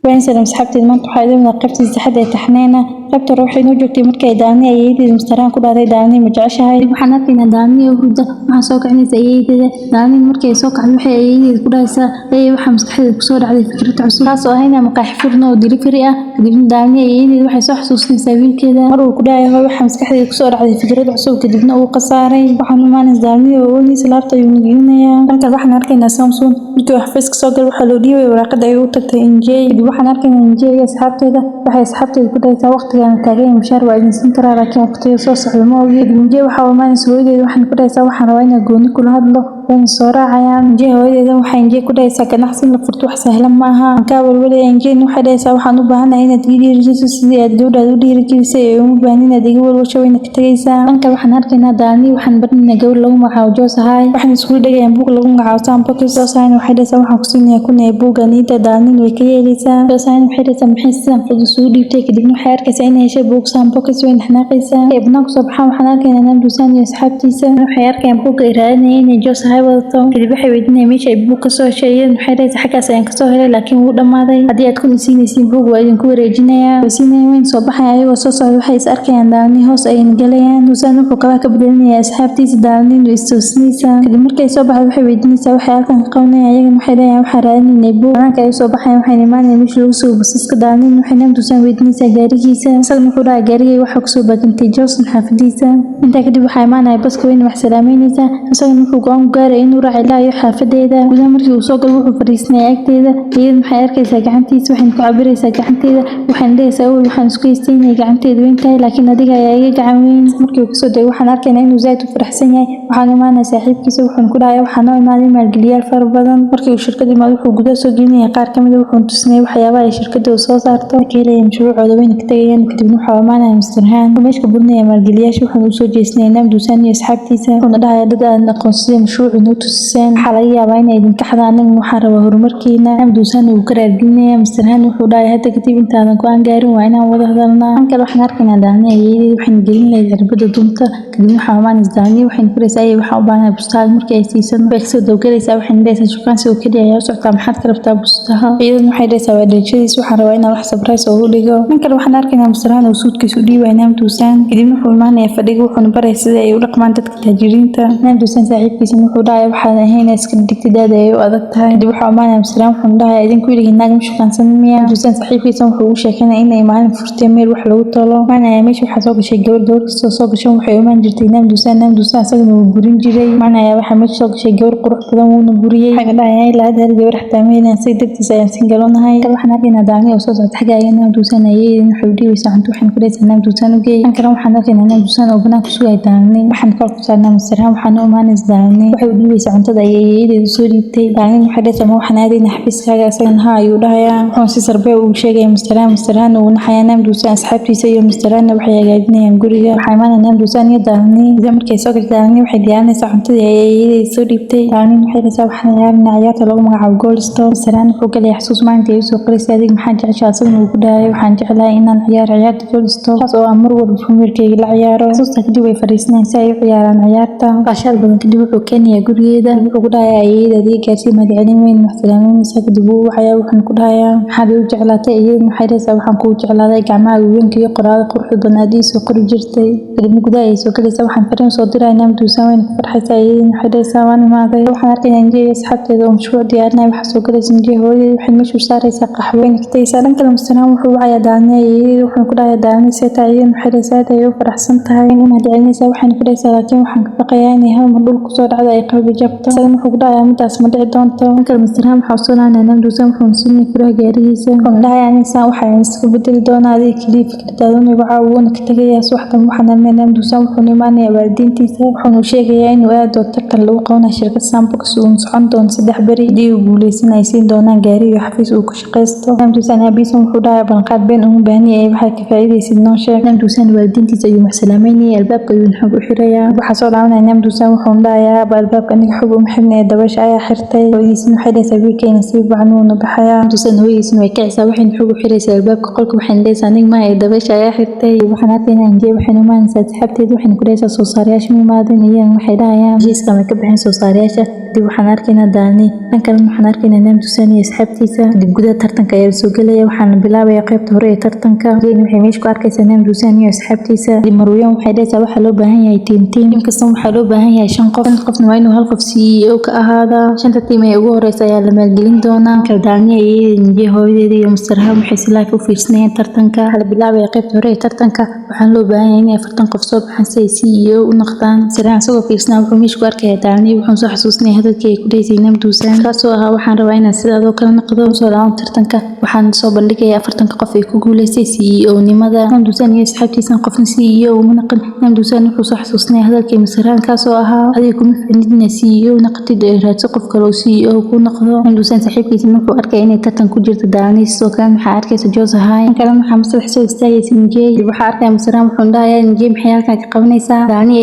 وين سلام سحبتي المنطقة waxaa idin qaybtii saxda ee taxneena qaybta ruuxii noo joogtay markay daani ayeeyadii mustaraan ku dhaaday daani ma jeceshahay waxaan arkaynaa daani oo hurda waxaa soo kicinaysa ayeeyada daani markay soo kacdo waxay ayeeyada ku dhahaysaa waxaa maskaxdeeda ku soo dhacday fikrad cusub taas oo ahayna maqaaxi furno oo delivery ah kadibna daani ayeeyada waxay soo xasuusinaysaa wiilkeeda mar uu ku dhahayo waxaa maskaxdeeda ku soo dhacday fikrad cusub kadibna uu qasaaray waxaan imaanaysaa daani oo ooniisa laabta ayuu naginayaa halkaas waxaan arkaynaa Samson intuu xafiiska soo galay waxaa loo dhiibay waraaqada ay u tagtay injey waxaan arkaynaa injey asxaabteeda waxay asxaabteeda ku dhahaysaa waqtigan taagay mushaar waa idin siin karaa laakiin waqtiga soo socdo ma ogi injey waxa uu imaanaysa hooyadeeda waxaan ku dhahaysaa waxaan rabaa inaan gooni kula hadlo wayna soo raacayaan injey hooyadeeda waxay injey ku dhahaysaa ganacsi in la furto wax sahlan ma aha ankaa walwalay injey waxay dhahaysaa waxaan u baahanahay inaad ii dhiirigeliso sidii aad gabadhaada u dhiirigelisay ee uma baahan inaad iga walwasho wayna ka tagaysaa dhanka waxaan arkaynaa daani waxaan baranaynaa gabadh lagu magacaabo Joosahay waxaan isku dhagayaan buug lagu magacaabo Sambokis Joosahay waxay dhahaysaa waxaan ku siinayaa kun ee buuga niida daani way ka yeelaysaa Joosahay waxay dhahaysaa maxay sidaan fudud soo dhiibtay kadibna waxay arkaysaa inay heshay buug Sambokis way naxnaaqaysaa ibnaa ku soo baxaan waxaan arkaynaa Namdusan iyo asxaabtiisa waxay arkayaan buugga ay raadinayeen inay Joosahay wadato kadib waxay weydiinayaan meesha ay buug ka soo heshay waxay dhahaysaa xaggaas ayaan ka soo helay laakiin wuu dhamaaday haddii aad kun siinaysiin buug waa idinku wareejinayaa waysiinayaan wayn soo baxaya ayagoo soo socda waxay is arkayaan daani hoos ayayna galayaan Dusan wuxuu kabaha ka bedelinayaa asxaabtiisa daani way istoosinaysaa kadib markay soo baxdo waxay weydiinaysaa waxay halkan ka qabanayaan ayagana waxay leeyahay waxaan raadinaynay buug banaanka ay soo baxayaan waxayna imaanayaan meesha lagu soo basaska daani waxay Namdusan weydiinaysaa gaarigiisa isaga wuxuu dhahay gaarigay waxaa kusoo baagantay Johnson xaafadiisa intaa kadib waxaa imaanaya baska weyn wax salaameynaysa isaga wuxuu go'aan ku gaaray inuu raaci ilaa xaafadeeda gudaha markii uu soo galo wuxuu fariisnay agteeda iyaduna waxay arkaysaa gacantiisa waxayna ku cabiraysaa gacanteeda waxayna dhahaysaa waxaan isku haystaynay gacanteeda weyn tahay laakiin adiga ayaa iga gacan weyn markii uu kasoo degay waxaan arkaynaa inuu zaid u faraxsan yahay waxaan imaanaya saaxiibkiisa wuxuuna ku dhahay waxaa noo imaaday maalgeliyaal fara badan markii uu shirkada imaado wuxuu gudaha soo gelinaya qaar kamid ah wuxuuna tusinaya waxyaabaha ay shirkada soo saarto markii leeyahay mashruucooda wayna ka tagayaan kadibna waxaa imaanaya Mr. Han meeshka burinaya maalgeliyaasha wuxuuna u soo jeesnaya Namdusan iyo asxaabtiisa wuxuuna dhahay dad aan aqoonsadeen mashruuc inuu tusiseen waxaa laga yaabaa inay idinka xadaan aniga waxaan rabaa horumarkiina Namdusan uu ka raadinaya Mr. Han wuxuu dhahay hadda kadib intaadan go'aan gaarin waa inaan wada hadalnaa halkan waxaan arkaynaa daani ayeeyadii waxayna gelin lahayd cirbada dunta kadibna waxaa imaanaysa daani waxayna furaysaa waxaa u baahanay bustaha markii ay siisan way kasoo dawgalaysaa waxayna dhahaysaa shukaansi oo keliya ayaa u socotaa maxaad ka rabtaa bustaha iyaduna waxay dhahaysaa waa dhalashadiis waxaan rabaa inaan wax surprise oo u dhigo ninkan waxaan arkaynaa Mr. Han oo suudkiisa u dhiibaya Namdusan kadibna wuxuu imaanayaa fadhiga wuxuuna baraya sida ay u dhaqmaan dadka taajiriinta Namdusan saaxiibkiisa wuxuu dhahay waxaan ahayn iska digtidaada ay u adag tahay kadib waxaa imaanaya Mr. Han wuxuuna dhahay idinku weligiin naag ma shukaansan miya Namdusan saaxiibkiisa wuxuu u sheekeynaya inay maalin furtay meel wax lagu tolo maanaya meesha waxaa soo gashay gabar kastoo soo gashay waxay imaan jirtay Namdusan asagana wuu burin jiray maanaya waxaa meesha soo gashay gabar qurux badan wuuna buriyey waxay dhahay ilaa hadda gabar xataa meelan say dartiisa ayaan sin galoonahay waxaan arkaynaa daani oo soo socda xagga ayay Namdusan ayeeyadii waxay u dhiibaysaa cunto waxayna ku dhahaysaa Namdusan u geey halkan waxaan arkaynaa Namdusan oo banaanka ku sugaya daani waxaan kor ku saarnaa Mr. Han waxaan u imaanaysa daani waxay u dhiibaysaa cuntada ayeeyadeedu soo dhiibtay daani waxay dhahaysaa ma waxaan aadaynaa xafiiskaaga asagana haa ayuu dhahayaa wuxuuna si sarbe uu sheegaya Mr. Han uu naxayaa Namdusan asxaabtiisa iyo Mr. Han waxay hagaajinayaan guriga waxaa imaanaya Namdusan iyo daani idan markay soo gashay daani waxay diyaarinaysaa cuntadii ayeeyadeedu soo dhiibtay daani waxay dhahaysaa waxaan ciyaarnaa ciyaarta lagu magacaabo Goldstone Mr. Han wuxuu galaya xasuus maalintii ay soo qoraysay adiga maxaa jeceshahay asagana uu ku dhahay waxaan jeclahay inaan ciyaarta Goldstone taas oo aan mar walba familkayga la ciyaaro xasuusta kadib way fariisanaysaa si ay u ciyaaraan ciyaarta qaashaal badan kadib wuxuu keenayaa gurigeeda wuxuu ku dhahay ayeeyada adiga gaarsiin mahadcelin weyn maxsalaameynaysaa kadib wuxuuna ku dhahayaa maxaad igu jeclaatay iyaduna waxay dhahaysaa waxaan kugu jeclaaday gacmaha weynka iyo qoraada quruxda badan aad ii soo qori jirtay kadibna gudaha ay soo galaysaa waxaan fariin soo diray Namdusan wayna ku farxaysaa iyaduna waxay dhahaysaa waan imaaday waxaan arkaynaa injey asxaabteeda oo mashruuc diyaarinaya waxaa soo galaysa injey hooyadeed waxay meesha u saaraysaa qaxwo wayna ka tagaysaa dhanka Mr. Han wuxuu wacayaa daani ayeeyadii wuxuuna ku dhahayaa daani seeta iyaduna waxay dhahaysaa aad ayay u faraxsan tahay wayna mahadcelinaysaa waxayna ku dhahaysaa laakiin waxaan ka baqayaa inay hal mar dhul kusoo dhacdo ay qalbi jabto isagana wuxuu ku dhahayaa midaas ma dhici doonto dhanka Mr. Han waxaa usoo laanaya Namdusan wuxuuna siinaya furaha gaarigiisa wuxuuna dhahayaa insaan waxaan iska bedeli doonaa adiga keliya fikradaaduna igu caawuuna ka tagayaa subaxdan waxaan arnay Namdusan wuxuuna imaanayaa waalidiintiisa wuxuuna u sheegayaa inuu aado tartan lagu qabanayo shirkad Sambokis uu socon doono 3 beri hadii uu guuleysan ay siin doonaan gaari iyo xafiis uu ku shaqeysto Namdusan aabihiisa wuxuu dhahayaa balqaad been uma baahniye waxay ka faa'iideysid noo sheeg Namdusan waalidiintiisa ayuu maxsalaameynayay albaabka ayuu xog u xirayaa waxaa soo laabanaya Namdusan wuxuuna dhahayaa albaabka albaabka aniga xog uma xirnay dabaysha ayaa xirtay hooyadiisna waxay dhahaysaa wiilkayna sii baxan wuuna baxayaa dusan hooyadiisna way kacaysaa waxayna xog u xiraysaa albaabka qolka waxayna dhahaysaa aniga ma ay dabaysha ayaa xirtay waxaan arkaynaa injee waxayna imaanaysaa saxaabteed waxayna ku dhahaysaa soo saarayaasha ma imaadeen iyana waxay dhahayaan heshiiska ma ka bixin soo saarayaasha kadib waxaan arkaynaa daani dhan kalena waxaan arkaynaa naam dusan iyo asxaabtiisa kadib gudaha tartanka ayaa lasoo gelaya waxaana bilaabaya qaybta hore ee tartanka jeeni waxay meesha ku arkaysaa naam dusan iyo asxaabtiisa kadib marwiyaan waxay dhahaysaa waxaa loo baahan yahay tiim inkasta waxaa loo baahan yahay 5 qofna waa inuu hal qof CEO ka ahaada 5 tiim ee ugu horeysa ayaa la maalgelin doonaa kaldaani iyo injee hooyadeeda iyo Mr. waxay si live u fiirsanayaan tartanka waxa la bilaabaya qaybta hore ee tartanka waxaan loo baahan yahay in 40 qof soo baxaan si ay CEO u noqdaan siraan soo fiirsanaa wuxuu meesha ku arkaya daani wuxuu soo xasuusnay hadalkii ay ku dhaysay naam dusan kaasoo ah waxaan rabaa inaan sidaadoo kale noqdo soo laaban tartanka waxaan soo bandhigayaa 40 qof ay ku guuleystay CEO nimada naam dusan iyo asxaabtiisa qofna CEO uma noqon naam dusan wuxuu soo xasuusnay hadalkii Mr. kaasoo ahaa adiga kuma ficnidina CEO noqotid ee raadso qof kale oo CEO ku noqdo naam dusan saaxiibkiisa wuxuu arkay inay tartan ku jirto daani sidoo kale waxa arkaysa Joseph Hay kale waxa masax soo istaagaysa injee waxa arkay Mr. wuxuu dhahayaa injee maxay halka ka qabanaysaa daani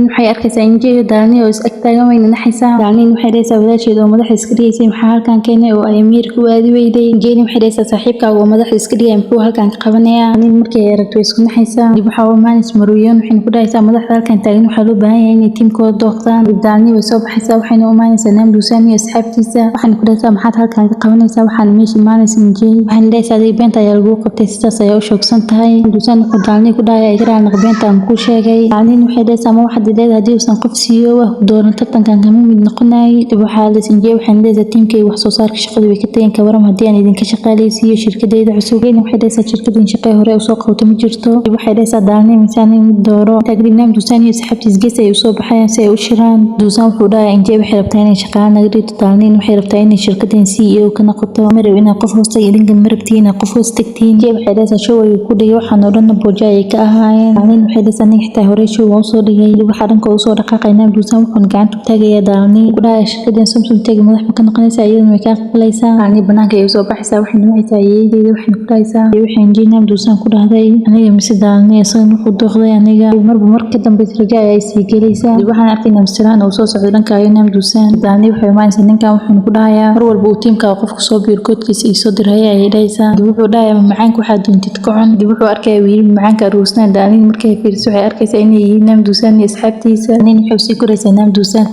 waxay arkaysaa injee daani oo is agtaagan wayna naxaysaa daani waxay dhahaysaa wadaasheeda oo madax iska dhigaysa maxaa halkan keenay oo ay Amir ku aadi weyday injee waxay dhahaysaa saaxiibkaaga oo madax iska dhigay muxuu halkan ka qabanayaa daani markay aragto isku naxaysaa dib waxa uu maanis marwiyaan waxay ku dhahaysaa madaxda halkan taagan waxa loo baahan yahay inay tiimkooda doortaan daani way soo baxaysaa waxayna u maanisay naam dusan iyo asxaabtiisa waxaan ku dhahaysaa maxaad halkan ka qabanaysaa waxaan meesha maanisay injee waxaan dhahaysaa adiga beenta ayaa lagu qabtay sidaas ayaa u shoogsan tahay dusan wuxuu daani ku dhahayaa igraan naqbeenta aan ku sheegay daani waxay dhahaysaa ma waxaad leedahay hadii uusan qof CEO ah ku dooran tartankan kama mid noqonay dib waxa la sinjee waxaan dhahaysaa tiimkay wax soo saarka shaqada way ka tageen ka waran hadii aan idinka shaqaaleysiiyo shirkadayda cusub waxay dhahaysaa shirkadin shaqo hore u soo qabto ma jirto dib waxay dhahaysaa daani miisaan mid dooro tagri naam dusan iyo asxaabtiisa gees ay u soo baxayaan si ay u shiraan dusan wuxuu dhahayaa injee waxay rabtaa inay shaqaale naga dhigto daani waxay rabtaa inay shirkadin CEO ka noqoto marab inay qof hoosta idinka marabtiin qof hoos tagtiin injee waxay dhahaysaa show ay ku dhigay waxaan oo dhan booja ay ka ahaayeen daani waxay dhahaysaa aniga xitaa hore show waan soo dhigay dib waxa dhanka u soo dhaqaaqay naam dusan wuxuu gacanta u taagaya daani ku dhahayaa shirkadin Samsung tag madax ma ka noqonaysaa iyaduna way ka qalaysaa daani banaanka ay soo baxaysaa waxay nuucaysaa iyadii waxay ku dhahaysaa waxay injee naam dusan ku dhahday aniga mise daani asaga wuxuu doqday aniga marka dambe raja ay sii gelaysaa dib waxaan arkaynaa Mr. oo soo socdo dhanka ay naam dusan daani waxay maanisay ninkan wuxuu ku dhahayaa mar walba uu tiimka qofku soo biir koodkiisa iyo soo diray ay dhahaysaa dib wuxuu dhahayaa macaanka waxa doontid ka cun dib wuxuu arkay wiil macaanka aroosna daani markay fiiriso waxay arkaysaa inay yihiin naam dusan iyo asxaabtiisa nin wuxuu sii koraysaa naam dusan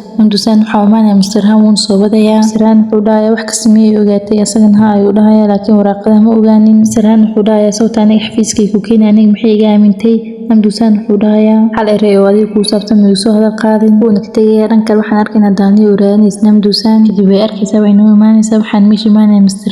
waxa uu maanaa Mr. wuxuu soo wadayaa Mr. wuxuu dhahayaa wax ka sameeyay ogaatay asagana ha ayuu dhahayaa laakiin waraaqada ma ogaanin Mr. wuxuu dhahayaa sawta aniga xafiiskay ku keenay aniga maxay iga aamintay naam dusan wuxuu dhahayaa hal eray oo adiga ku saabsan oo soo hadal qaadin wuuna ka tagayaa dhanka waxaan arkaynaa daani oo raadinaysa naam dusan kadib way arkaysaa way inuu imaanaysaa waxaan meesha imaanaya Mr.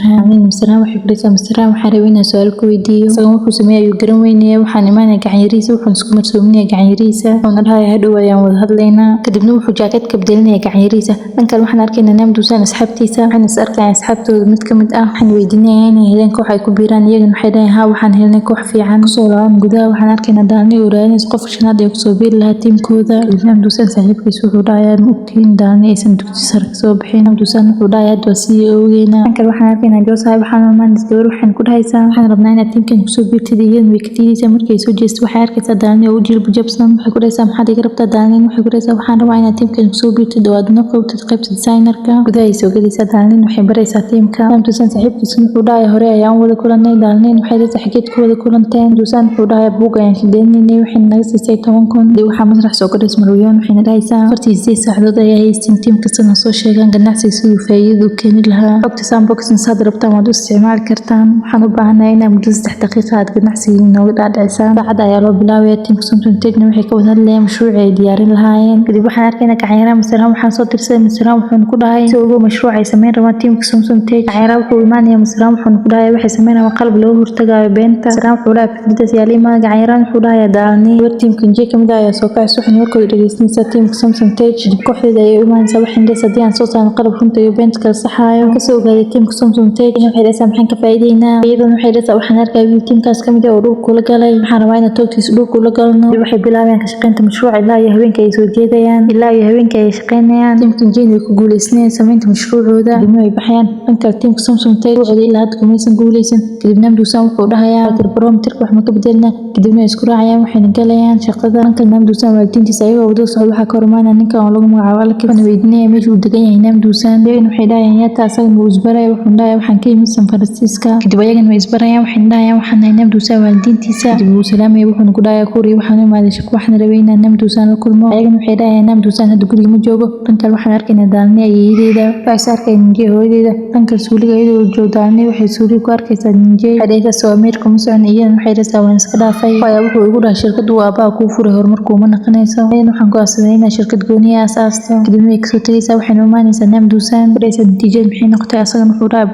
waxay ku dhaysaa Mr. waxaan rabay inaan su'aal ku weydiiyo isaga wuxuu sameeyay ayuu garan weynaya waxaan imaanaya gacan yariisa wuxuu isku marsoominaya gacan yariisa wuxuuna dhahayaa hadhow ayaan wada hadlaynaa kadibna wuxuu jaakad ka bedelinaya gacan yariisa dhanka waxaan arkaynaa naam dusan asxaabtiisa waxaan is arkayaan asxaabtooda mid ka mid ah waxaan weydiinayaan inay heleen koox ay ku biiraan iyagana waxay dhahayaa ha waxaan helnay koox fiican kusoo laaban gudaha waxaan arkaynaa daani oo raadinaysa qof shanaad ay kusoo biiri lahaa tiimkooda naam dusan saaxiibkiisa wuxuu dhahayaa ma ogtiin daani aysan dugsi sare ka soo bixin naam dusan wuxuu dhahayaa hadda sii ogeena dhanka waxaan arkaynaa Joseph waxaan maanis gabar waxaan ku dhahaysaa waxaan rabnaa inaad tiimkan kusoo biirtid iyadana way ka tiiraysaa markay soo jeesto waxay arkaysaa daani oo jilba jabsan waxay ku dhahaysaa maxaad iga rabtaa daani waxay ku dhahaysaa waxaan rabaa inaad tiimkan kusoo biirtid oo aad noqotid qaybta designerka gudaha ay soo gelaysaa daani waxay baraysaa tiimka naam dusan saaxiibkiisa wuxuu dhahayaa hore ayaan wada kulanay daani waxay dhahaysaa xageed ku wada kulanteen dusan wuxuu dhahayaa buug ayaan ka deeninay waxay naga siisay 10 kun dib waxa masrax soo gadhay marwiyaan waxay dhahaysaa 48 saacadood ay haysteen tiim kastana soo sheegan ganacsiga sidoo faa'iido u keeni lahaa xogta sandboxing saad rabtaan waad u isticmaali kartaan waxaan u baahanahay inaad muddo 3 daqiiqo aad ganacsiga nooga dhaadhicisa saacad ayaa loo bilaabay tiimka Samsung Techno waxay ka wada hadlayaan mashruuc ay diyaarin lahaayeen kadib waxaan arkaynaa gacanyaraa Mr. waxaan soo dirsaday Mr. wuxuu ku dhahay si ugu mashruuc ay sameyn rabaan tiimka Samsung Tech gacanyaraa wuxuu imaanaya Mr. wuxuu ku dhahay waxay sameynayaan qalab loo hortagayo beenta Mr. wuxuu dhahay fikradaas yaa liimaan gacanyaraa wuxuu dhahay daani tiimka injee kamid ah ayaa soo kacay waxaan warkooda dhageysanaysaa tiimka Samsung Tech kooxdeeda ay u imaanaysaa waxaan dhahaysaa hadii aan soo saarno qalab runta iyo beenta kala saxayo kasoo ogaaday tiimka Samsung Tech waxay dhahaysaa maxaan ka faa'iideynaa iyadana waxay dhahaysaa waxaan arkay tiimkaas kamid ah oo dhulka kula galay waxaan rabaa inaan toogtiisa dhulka kula galno waxay bilaabayaan ka shaqeynta mashruuca ilaa iyo habeenka ay soo jeedayaan ilaa iyo habeenka ay shaqeynayaan tiimka injee ay ku guuleysanayaan sameynta mashruucooda kadibna ay baxayaan dhanka tiimka Samsung Tech ilaa hadda kumaysan guuleysan kadibna naam dusan wuxuu dhahayaa barometerka wax ma ka bedelna kadibna isku raacayaan guursanayaan waxayna galayaan shaqada dhanka Namdusan waalidiintiisa ayagoo wada socda waxaa ka hormaanaya ninkan oo lagu magacaabo Alkif waxaana weydiinaya meesha uu degan yahay Namdusan ayagana waxay dhahayaan yaata asaga ma isbaraya wuxuu dhahayaa waxaan ka yimid San Francisco kadib ayagana way isbarayaan waxayna dhahayaan waxaan nahay Namdusan waalidiintiisa kadib uu salaamay wuxuuna ku dhahayaa kuuriya waxaan u imaaday shaqo waxaan rabay inaan Namdusan la kulmo ayagana waxay dhahayaan Namdusan hadda guriga ma joogo dhankan waxaan arkaynaa Daalni ayeeyadeeda waxay arkaysaa Ninjee hooyadeeda dhanka suuliga iyadoo joogto Daalni waxay suuliga ku arkaysaa Ninjee xadeega soo Ameerika ma socon iyadana waxay rabtaa waan iska dhaafay waayo wuxuu ugu dhahay shirkadu waa aabbaha kuu furay horumarku ma naqanayso ayadana waxaan go'aansaday inaan shirkad gooni ah asaasto kadibna way kasoo tagaysaa waxayna u imaanaysaa Namdusan fadhaysa natiijada maxay noqotay asagana wuxuu dhahay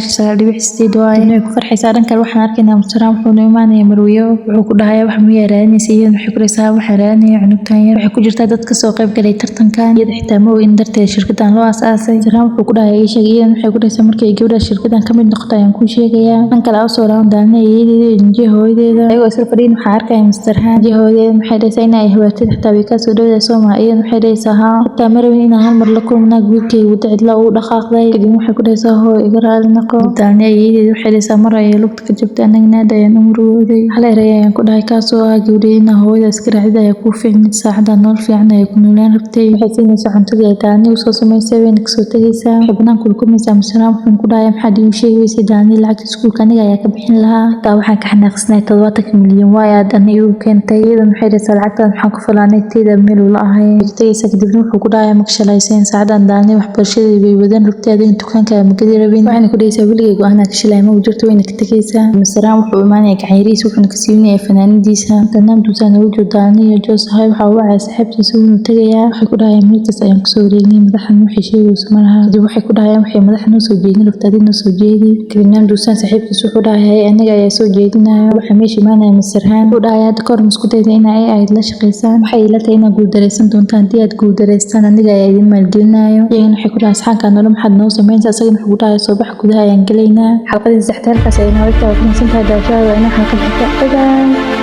99.8 waaye way ku farxaysaa dhankan waxaan arkaynaa Mustaraam wuxuu u imaanayaa Marwiyo wuxuu ku dhahayaa wax ma yaraanaysa iyadana waxay ku raysaa waxaan raadinayaa cunugtan yar waxay ku jirtaa dad ka soo qayb galay tartankan iyada xitaa ma weyn darteed shirkadan loo asaasay Mustaraam wuxuu ku dhahayaa ii sheeg iyadana waxay ku raysaa markay gabadha shirkadan ka mid noqoto ayaan kuu sheegayaa dhanka la soo laaban Daalni ayeeyadeeda Ninjee hooyadeeda ayagoo isla fadhiyin waxaan arkayaa Mustaraam Ninjee hooyadeeda waxay dhahaysaa inay habaartid xitaa way ka soo dhawdaa Soomaa iyadana waxay dhahaysaa haa xitaa ma rabin inaan hal mar la kulmana wiilkayga wada cidla uu dhaqaaqday kadib waxay ku dhahaysaa hooy iga raali noqo Daalni ayeeyadeeda waxay dhahaysaa mar ayay lugta ka jabtay anagana ayaan u murugooday hal eray ayaan ku dhahay kaasoo ah gabadheena hooyada iska raacida ayaa kuu fiicnid saacada nolol fiican ayay ku noolaan rabtay waxay siinaysaa cuntadii ay Daalni u soo samaysay wayna kasoo tagaysaa waxay banaanka ku kulmaysaa Mustaraam wuxuu ku dhahayaa maxaad iigu sheegaysay Daalni lacagta iskuulka aniga ayaa ka bixin lahaa taa waxaan ka xanaaqsanahay 70 milyan waayo aad aniga u keentay iyadana waxay dhahaysaa lacagtan maxaan ku falaanay teeda meel ula ahay tagaysaa kadibna wuxuu ku dhahayaa makshalaysan saacadan Daalni waxbarashadii bay wadan rabtay adina dukaanka ma gadi rabin waxayna ku dhahaysaa weligay go'aana ka shilay ma jirto wayna ka tagaysaa Mustaraam wuxuu u imaanayaa gacanyihiisa wuxuuna ka siinayaa fanaanadiisa Namdusan oo joogto Daalni iyo Joseph waxa uu wacay saaxiibtiisa uu tagayaa waxay ku dhahayaan meelkaas ayaan ku soo wareegnay madaxan waxay sheegayso malaha kadib waxay ku dhahayaan waxay madaxan u soo jeedin rabtaa adina soo jeedi kadib Namdusan saaxiibtiisa wuxuu dhahayaa aniga ayaa soo jeedinayo waxa meesha imaanaya Mustaraam wuxuu dhahayaa hadda kor isku dayda in ay la shaqeysaan waxay ila tahay inaad guuldareysan doontaan haddii aad guuldareystaan aniga ayaa idin maalgelinayo iyagana waxay ku dhahay asxaanka nolol maxaad noo samaynaysaa asagana wuxuu ku dhahayaa soo bax gudaha ayaan gelaynaa xalqadii saddexaad halkaas ayay nooga tahay ku nasantahay daawashada waa inaa xalqad xigta bye bye